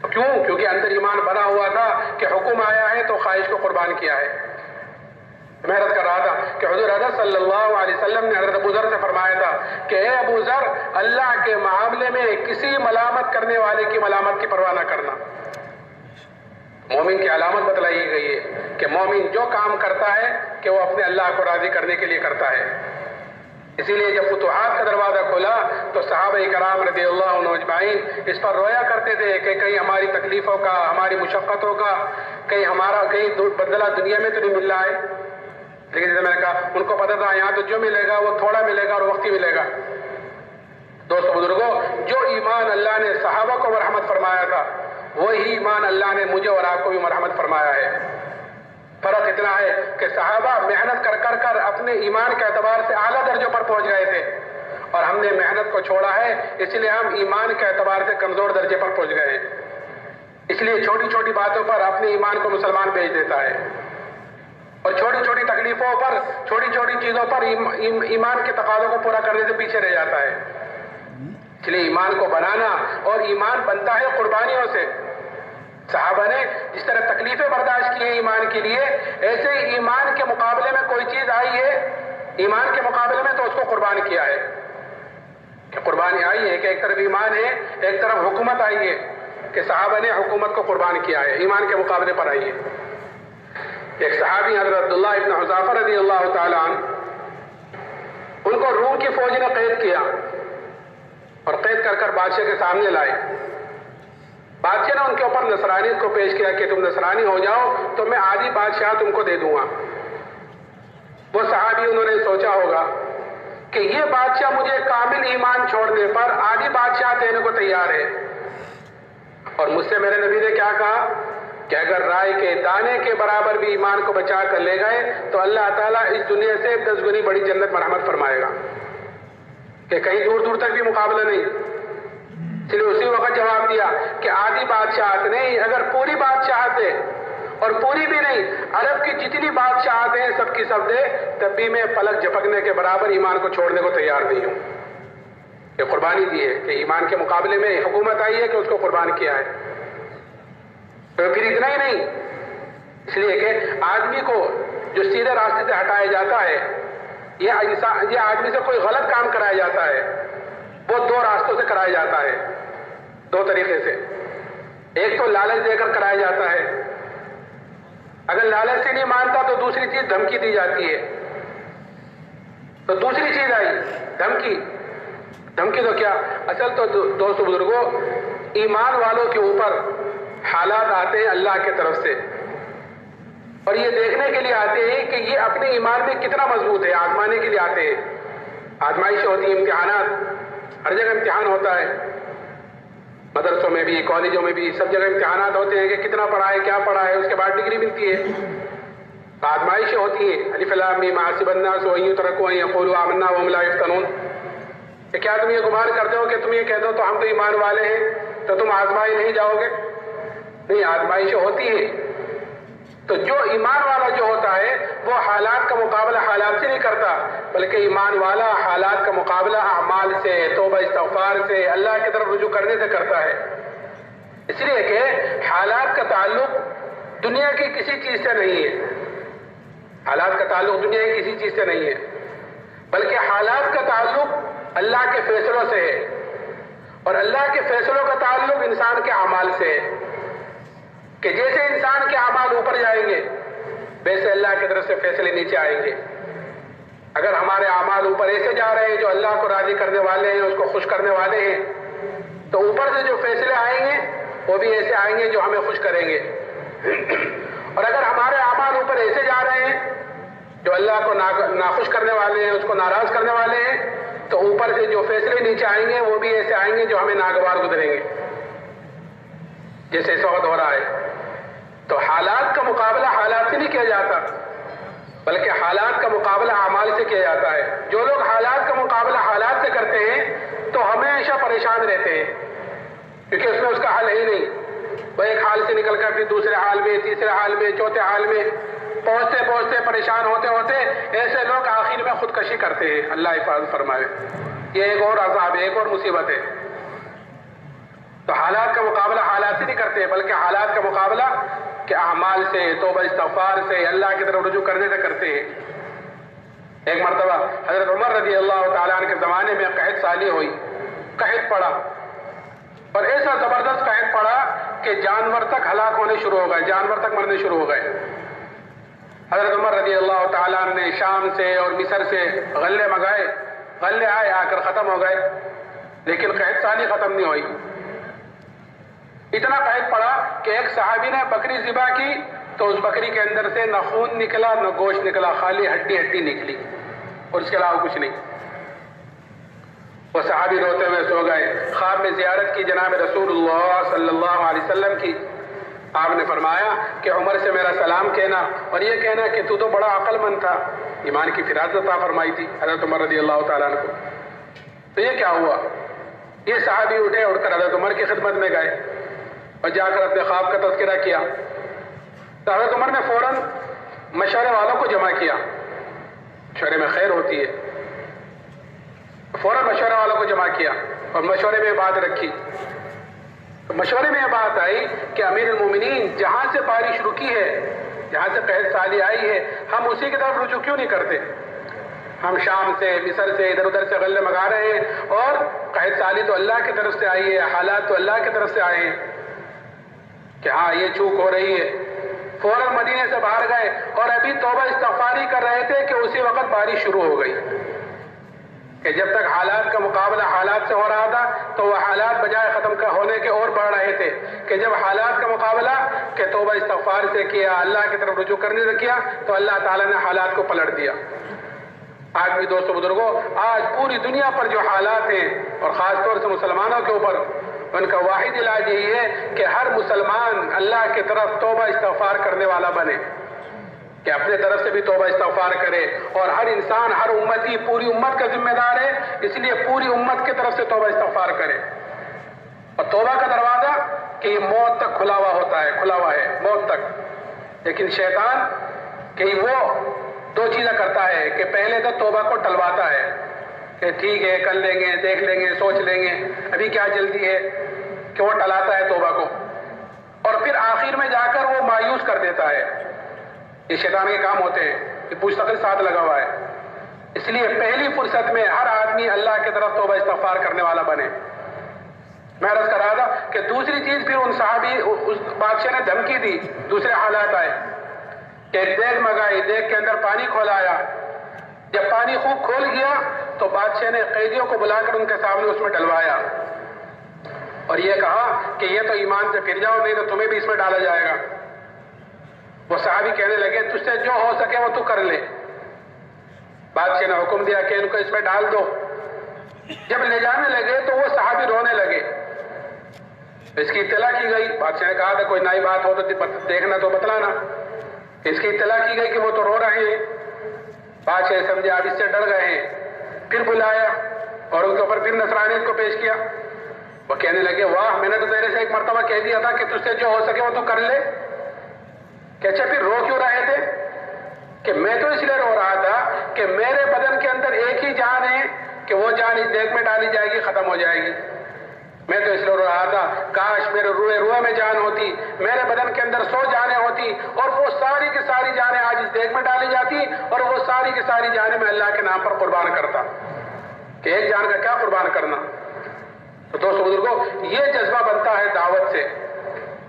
کیوں؟ کیونکہ اندر ایمان بنا ہوا تھا کہ حکم آیا ہے تو خواہش کو قربان کیا ہے. میں عرض کر رہا تھا کہ حضور حضرت صلی اللہ علیہ وسلم نے حضرت ابو ذر سے فرمایا تھا کہ اے ابو ذر، اللہ کے معاملے میں کسی ملامت کرنے والے کی ملامت کی پرواہ نہ کرنا. مومن کی علامت بتلائی گئی ہے کہ مومن جو کام کرتا ہے کہ وہ اپنے اللہ کو راضی کرنے کے لیے کرتا ہے. اسی لیے جب فتوحات کا دروازہ کھولا تو صحابہ کرام رضی اللہ عنہم اجمعین اس پر رویا کرتے تھے کہ کہیں ہماری تکلیفوں کا، ہماری مشقتوں کا کہیں بدلہ دنیا میں تو نہیں مل رہا ہے. لیکن جیسے میں نے کہا ان کو پتہ تھا یہاں تو جو ملے گا وہ تھوڑا ملے گا اور وقتی ملے گا. دوستو بزرگوں، جو ایمان اللہ نے صحابہ کو مرحمت فرمایا تھا وہی ایمان اللہ نے مجھے اور آپ کو بھی مرحمت فرمایا ہے. فرق اتنا ہے کہ صحابہ محنت کر کر اپنے ایمان کے اعتبار سے اعلیٰ درجوں پر پہنچ گئے تھے اور ہم نے محنت کو چھوڑا ہے، اس لیے ہم ایمان کے اعتبار سے کمزور درجے پر پہنچ گئے ہیں. اس لیے چھوٹی چھوٹی باتوں پر اپنے ایمان کو مسلمان بھیج دیتا ہے اور چھوٹی چھوٹی تکلیفوں پر، چھوٹی چھوٹی چیزوں پر ایمان کے تقاضوں کو پورا کرنے سے پیچھے رہ جاتا ہے. اس لیے ایمان کو بنانا، اور ایمان بنتا ہے قربانیوں سے. صحابہ نے جس طرح تکلیفیں برداشت کی ہیں ایمان کے لیے، ایسے ہی ایمان کے مقابلے میں کوئی چیز آئی ہے ایمان کے مقابلے میں تو اس کو قربان کیا ہے. کہ قربانی آئی ہے کہ ایک طرف ایمان ہے ایک طرف حکومت آئی ہے کہ صحابہ نے حکومت کو قربان کیا ہے، ایمان کے مقابلے پر آئی ہے. ایک صحابی حضرت عبداللہ ابن حذافہ رضی اللہ تعالیٰ عنہ، ان کو روم کی فوج نے قید کیا اور قید کر بادشاہ کے سامنے لائے. بادشاہ نے ان کے اوپر نصرانیت کو پیش کیا کہ تم نصرانی ہو جاؤ تو میں آدھی بادشاہ تم کو دے دوں گا. وہ صحابی انہوں نے سوچا ہوگا کہ یہ بادشاہ مجھے کامل ایمان چھوڑنے پر آدھی بادشاہ دینے کو تیار ہے، اور مجھ سے میرے نبی نے کیا کہا کہ اگر رائے کے دانے کے برابر بھی ایمان کو بچا کر لے گئے تو اللہ تعالیٰ اس دنیا سے 10 گنی بڑی جنت مرحمت فرمائے گا، کہ کہیں دور دور تک بھی مقابلہ نہیں. اس لیے اسی وقت جواب دیا کہ آدھی بادشاہت نہیں، اگر پوری بادشاہت ہے اور پوری بھی نہیں، عرب کی جتنی بادشاہت ہیں سب کی سب دے، تب بھی میں پلک جھپکنے کے برابر ایمان کو چھوڑنے کو تیار نہیں ہوں. یہ قربانی دی ہے کہ ایمان کے مقابلے میں حکومت آئی ہے کہ اس کو قربان کیا ہے. تو پھر اتنا ہی نہیں، اس لیے کہ آدمی کو جو سیدھے راستے سے ہٹایا جاتا ہے، یہ آدمی سے کوئی غلط کام کرایا جاتا ہے، وہ 2 راستوں سے کرایا جاتا ہے، 2 طریقے سے. ایک تو لالچ دے کر کرایا جاتا ہے، اگر لالچ سے نہیں مانتا تو دوسری چیز دھمکی دی جاتی ہے. تو دوسری چیز آئی دھمکی. دھمکی تو کیا، اصل تو دوستو بزرگوں ایمان والوں کے اوپر حالات آتے ہیں اللہ کی طرف سے، اور یہ دیکھنے کے لیے آتے ہیں کہ یہ اپنے ایمان میں کتنا مضبوط ہے، آزمانے کے لیے آتے ہیں. آزمائشیں ہوتی ہیں، امتحانات، ہر جگہ امتحان ہوتا ہے، مدرسوں میں بھی، کالجوں میں بھی، سب جگہ امتحانات ہوتے ہیں کہ کتنا پڑھا ہے، کیا پڑھا ہے، اس کے بعد ڈگری ملتی ہے. آزمائشیں ہوتی ہیں. الف لام میم حسب الناس ان یترکوا ان یقولوا آمنا وهم لا یفتنون. کہ کیا تم یہ گمان کرتے ہو کہ تم یہ کہہ دو تو ہم تو ایمان والے ہیں تو تم آزمائے نہیں جاؤ گے؟ نہیں، آزمائشیں ہوتی ہیں. تو جو ایمان والا جو ہوتا ہے وہ حالات کا مقابلہ حالات سے نہیں کرتا، بلکہ ایمان والا حالات کا مقابلہ اعمال سے، توبہ استغفار سے، اللہ کی طرف رجوع کرنے سے کرتا ہے۔ اس لیے کہ حالات کا تعلق دنیا کی کسی چیز سے نہیں ہے، حالات کا تعلق دنیا کی کسی چیز سے نہیں ہے، بلکہ حالات کا تعلق اللہ کے فیصلوں سے ہے، اور اللہ کے فیصلوں کا تعلق انسان کے اعمال سے ہے، کہ جیسے انسان کے اعمال اوپر جائیں گے ویسے اللہ کی طرف سے فیصلے نیچے آئیں گے۔ اگر ہمارے اعمال اوپر ایسے جا رہے ہیں جو اللہ کو راضی کرنے والے ہیں، اس کو خوش کرنے والے ہیں، تو اوپر سے جو فیصلے آئیں گے وہ بھی ایسے آئیں گے جو ہمیں خوش کریں گے۔ اور اگر ہمارے اعمال اوپر ایسے جا رہے ہیں جو اللہ کو ناخوش کرنے والے ہیں، اس کو ناراض کرنے والے ہیں، تو اوپر سے جو فیصلے نیچے آئیں گے وہ بھی ایسے آئیں گے جو ہمیں ناگوار گزریں گے، جیسے اس وقت ہو رہا ہے۔ تو حالات کا مقابلہ حالات سے نہیں کیا جاتا، بلکہ حالات کا مقابلہ اعمال سے کیا جاتا ہے۔ جو لوگ حالات کا مقابلہ حالات سے کرتے ہیں تو ہمیشہ پریشان رہتے ہیں، کیونکہ اس میں اس کا حل ہی نہیں۔ وہ ایک حال سے نکل کر پھر دوسرے حال میں، تیسرے حال میں، چوتھے حال میں پہنچتے پہنچتے پریشان ہوتے ہوتے ایسے لوگ آخر میں خودکشی کرتے ہیں۔ اللہ حفاظت فرمائے۔ یہ ایک اور عذاب ہے، ایک اور مصیبت ہے۔ تو حالات کا مقابلہ حالات سے نہیں کرتے، بلکہ حالات کا مقابلہ کہ اعمال سے، توبہ استغفار سے، اللہ کی طرف رجوع کرنے سے کرتے ہیں۔ ایک مرتبہ حضرت عمر رضی اللہ تعالیٰ عنہ کے زمانے میں قحط سالی ہوئی، قحط پڑا، اور ایسا زبردست قحط پڑا کہ جانور تک ہلاک ہونے شروع ہو گئے، جانور تک مرنے شروع ہو گئے۔ حضرت عمر رضی اللہ تعالیٰ عنہ نے شام سے اور مصر سے غلے منگائے، غلے آئے، آ کر ختم ہو گئے، لیکن قحط سالی ختم نہیں ہوئی۔ اتنا قحط پڑا کہ ایک صحابی نے بکری ذبح کی تو اس بکری کے اندر سے نہ خون نکلا نہ گوشت نکلا، خالی ہڈی ہڈی نکلی، اور اس کے علاوہ کچھ نہیں۔ وہ صحابی روتے ہوئے سو گئے۔ خواب میں زیارت کی جناب رسول اللہ صلی اللہ علیہ وسلم کی۔ آپ نے فرمایا کہ عمر سے میرا سلام کہنا اور یہ کہنا کہ تو بڑا عقل مند تھا، ایمان کی فراست عطا فرمائی تھی حضرت عمر رضی اللہ تعالیٰ عنہ کو۔ تو یہ کیا ہوا؟ یہ صحابی اٹھے، اٹھ کر حضرت عمر کی خدمت میں گئے اور جا کر اپنے خواب کا تذکرہ کیا۔ تو حضرت عمر نے فوراً مشورے والوں کو جمع کیا، مشورے میں خیر ہوتی ہے، فوراً مشورے والوں کو جمع کیا اور مشورے میں بات رکھی۔ مشورے میں یہ بات آئی کہ امیر المومنین جہاں سے بارش رکی ہے، جہاں سے قحط سالی آئی ہے، ہم اسی کی طرف رجوع کیوں نہیں کرتے؟ ہم شام سے، مصر سے، ادھر ادھر سے غلے منگا رہے ہیں، اور قحط سالی تو اللہ کی طرف سے آئی ہے، حالات تو اللہ کی طرف سے آئے ہیں کہ ہاں یہ چوک ہو رہی ہے۔ فوراً مدینے سے باہر گئے اور ابھی توبہ استغفاری کر رہے تھے کہ اسی وقت بارش شروع ہو گئی، کہ جب تک حالات کا مقابلہ حالات سے ہو رہا تھا تو وہ حالات بجائے ختم ہونے کے اور بڑھ رہے تھے، کہ جب حالات کا مقابلہ کہ توبہ استغفار سے کیا، اللہ کی طرف رجوع کرنے سے کیا، تو اللہ تعالیٰ نے حالات کو پلٹ دیا۔ آج بھی دوستو بزرگوں، آج پوری دنیا پر جو حالات ہیں اور خاص طور سے مسلمانوں کے اوپر، ان کا واحد علاج یہی ہے کہ ہر مسلمان اللہ کی طرف توبہ استغفار کرنے والا بنے، کہ اپنے طرف سے بھی توبہ استغفار کرے، اور ہر انسان، ہر امتی، پوری امت کا ذمہ دار ہے، اس لیے پوری امت کی طرف سے توبہ استغفار کرے۔ اور توبہ کا دروازہ کہ یہ موت تک کھلا ہوا ہوتا ہے، کھلا ہوا ہے موت تک، لیکن شیطان کہ وہ دو چیزیں کرتا ہے کہ پہلے تو توبہ کو ٹلواتا ہے کہ ٹھیک ہے کر لیں گے، دیکھ لیں گے، سوچ لیں گے، ابھی کیا جلدی ہے، کہ وہ ٹلاتا ہے توبہ کو، اور پھر آخر میں جا کر وہ مایوس کر دیتا ہے۔ یہ شیطان کے کام ہوتے ہیں، یہ پوچھ ساتھ لگا ہوا ہے۔ اس لیے پہلی فرصت میں ہر آدمی اللہ کی طرف توبہ استغفار کرنے والا بنے۔ میں عرض کر رہا تھا کہ دوسری چیز پھر ان صحابی، اس بادشاہ نے دھمکی دی، دوسرے حالات آئے کہ دیگ منگائی، دیگ کے اندر پانی کھولایا، جب پانی خوب کھول گیا تو بادشاہ نے قیدیوں کو بلا کر ان کے سامنے اس میں ڈلوایا اور یہ کہا کہ یہ تو ایمان سے پھر جاؤ، نہیں تو تمہیں بھی اس میں ڈالا جائے گا۔ وہ صحابی کہنے لگے تجھ سے جو ہو سکے وہ تو کر لے۔ بادشاہ نے حکم دیا کہ ان کو اس میں ڈال دو۔ جب لے جانے لگے تو وہ صحابی رونے لگے، اس کی اطلاع کی گئی، بادشاہ نے کہا تھا کوئی نئی بات ہو تو دیکھنا تو بتلانا، اس کی اطلاع کی گئی کہ وہ تو رو رہے ہیں۔ بادشاہ سمجھے آپ اس سے ڈر گئے ہیں، پھر بلایا اور ان کے اوپر پھر نصرانیت کو پیش کیا۔ وہ کہنے لگے واہ، میں نے تو تیرے سے ایک مرتبہ کہہ دیا تھا کہ تجھ سے جو ہو سکے وہ تو کر لے، کہ اچھا پھر رو کیوں رہے تھے؟ کہ میں تو اس لیے رو رہا تھا کہ میرے بدن کے اندر ایک ہی جان ہے کہ وہ جان اس دیگ میں ڈالی جائے گی، ختم ہو جائے گی۔ میں تو اس لیے رو رہا تھا کاش میرے روئے میں جان ہوتی، میرے بدن کے اندر 100 جانیں ہوتی اور وہ ساری کی ساری جانیں آج اس دیگ میں ڈالی جاتی اور وہ ساری کی ساری جانیں میں اللہ کے نام پر قربان کرتا، کہ ایک جان کا کیا قربان کرنا۔ تو دوستو بزرگوں، یہ جذبہ بنتا ہے دعوت سے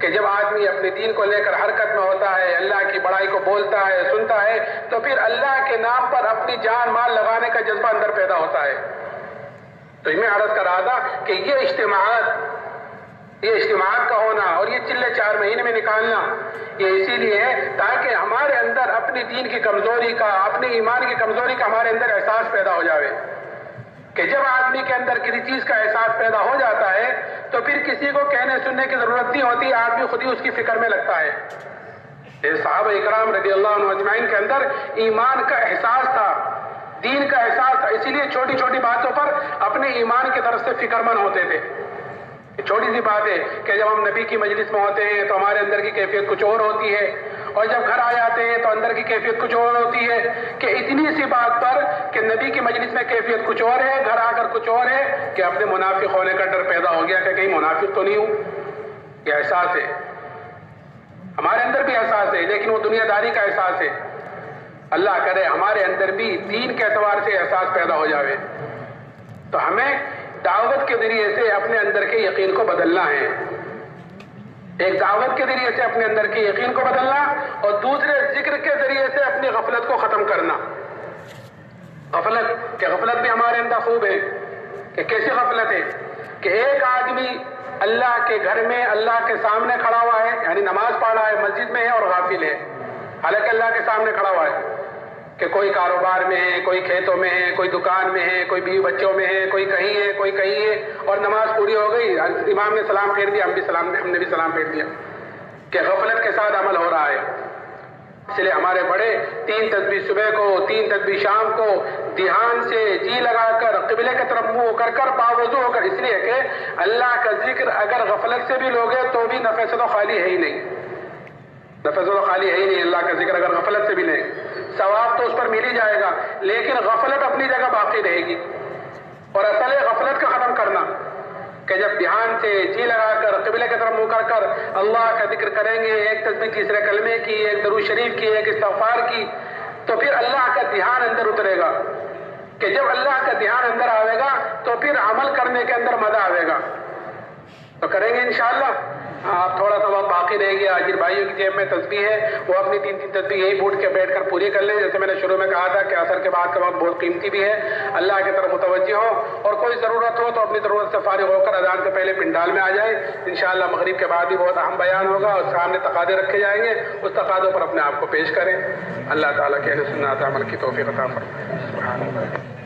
کہ جب آدمی اپنے دین کو لے کر حرکت میں ہوتا ہے، اللہ کی بڑائی کو بولتا ہے، سنتا ہے، تو پھر اللہ کے نام پر اپنی جان مال لگانے کا جذبہ اندر پیدا ہوتا ہے۔ تو میں عرض کر رہا تھا کہ یہ اجتماعات کا ہونا اور یہ چلے 4 مہینے میں نکالنا، یہ اسی لیے ہے تاکہ ہمارے اندر اپنی دین کی کمزوری کا، اپنے ایمان کی کمزوری کا ہمارے اندر احساس پیدا ہو جاوے، کہ جب آدمی کے اندر کسی چیز کا احساس پیدا ہو جاتا ہے تو پھر کسی کو کہنے سننے کی ضرورت نہیں ہوتی، آدمی خود ہی اس کی فکر میں لگتا ہے۔ صحابہ اکرام رضی اللہ عنہ اجمعین کے اندر ایمان کا احساس تھا، دین کا احساس تھا، اسی لیے چھوٹی چھوٹی باتوں پر اپنے ایمان کی طرف سے فکر مند ہوتے تھے۔ چھوٹی سی بات ہے کہ جب ہم نبی کی مجلس میں ہوتے ہیں تو ہمارے اندر کی کیفیت کچھ اور ہوتی ہے، اور جب گھر آ جاتے ہیں تو اندر کی کیفیت کچھ اور ہوتی ہے، کہ اتنی سی بات پر کہ نبی کی مجلس میں کیفیت کچھ اور ہے، گھر آ کر کچھ اور ہے، کہ اپنے منافق ہونے کا ڈر پیدا ہو گیا کہ کہیں منافق تو نہیں ہوں۔ یہ احساس ہے، ہمارے اندر بھی احساس ہے، لیکن وہ دنیا داری کا احساس ہے۔ اللہ کرے ہمارے اندر بھی دین کے اعتبار سے احساس پیدا ہو جاوے۔ تو ہمیں دعوت کے ذریعے سے اپنے اندر کے یقین کو بدلنا ہے، ایک دعوت کے ذریعے سے اپنے اندر کے یقین کو بدلنا، اور دوسرے ذکر کے ذریعے سے اپنی غفلت کو ختم کرنا۔ غفلت بھی ہمارے اندر خوب ہے، کہ کیسی غفلت ہے کہ ایک آدمی اللہ کے گھر میں اللہ کے سامنے کھڑا ہوا ہے، یعنی نماز پڑھ رہا ہے، مسجد میں ہے اور غافل ہے، حالانکہ اللہ کے سامنے کھڑا ہوا ہے، کہ کوئی کاروبار میں ہے، کوئی کھیتوں میں ہے، کوئی دکان میں ہے، کوئی بیوی بچوں میں ہے، کوئی کہیں ہے، کوئی کہیں ہے، اور نماز پوری ہو گئی، امام نے سلام پھیر دیا، ہم نے بھی سلام پھیر دیا، کہ غفلت کے ساتھ عمل ہو رہا ہے۔ اس لیے ہمارے بڑے 3 تسبیح صبح کو، 3 تسبیح شام کو دھیان سے جی لگا کر قبلے کی طرف منہ کر کر باوضو ہو کر، اس لیے کہ اللہ کا ذکر اگر غفلت سے بھی لوگے تو بھی نفع سے تو خالی ہے ہی نہیں، نفع سے تو خالی ہے ہی نہیں۔ اللہ کا ذکر اگر غفلت سے بھی لیں ثواب تو اس پر مل ہی جائے گا، لیکن غفلت اپنی جگہ باقی رہے گی۔ اور اصل ہے غفلت کا ختم کرنا، کہ جب دھیان سے جی لگا کر قبلے کی طرف منہ کر کر اللہ کا ذکر کریں گے، ایک تسبیح تیسرے کلمے کی، ایک درود شریف کی، ایک استغفار کی، تو پھر اللہ کا دھیان اندر اترے گا، کہ جب اللہ کا دھیان اندر آئے گا تو پھر عمل کرنے کے اندر مزہ آئے گا۔ تو کریں گے انشاءاللہ۔ آپ تھوڑا سا وقت باقی رہ گیا، جن بھائیوں کی جیب میں تسبیح ہے وہ اپنی 3 تسبیح یہی بوٹ کے بیٹھ کر پوری کر لیں۔ جیسے میں نے شروع میں کہا تھا کہ عصر کے بعد کا وقت بہت قیمتی بھی ہے، اللہ کی طرف متوجہ ہو، اور کوئی ضرورت ہو تو اپنی ضرورت سے فارغ ہو کر اذان سے پہلے پنڈال میں آ جائیں۔ انشاءاللہ مغرب کے بعد بھی بہت اہم بیان ہوگا اور سامنے تقاضے رکھے جائیں گے، اس تقاضوں پر اپنے آپ کو پیش کریں۔ اللہ تعالیٰ کے اہل سنت عمل کی توفیق عطا فرمائے۔ سبحان اللہ۔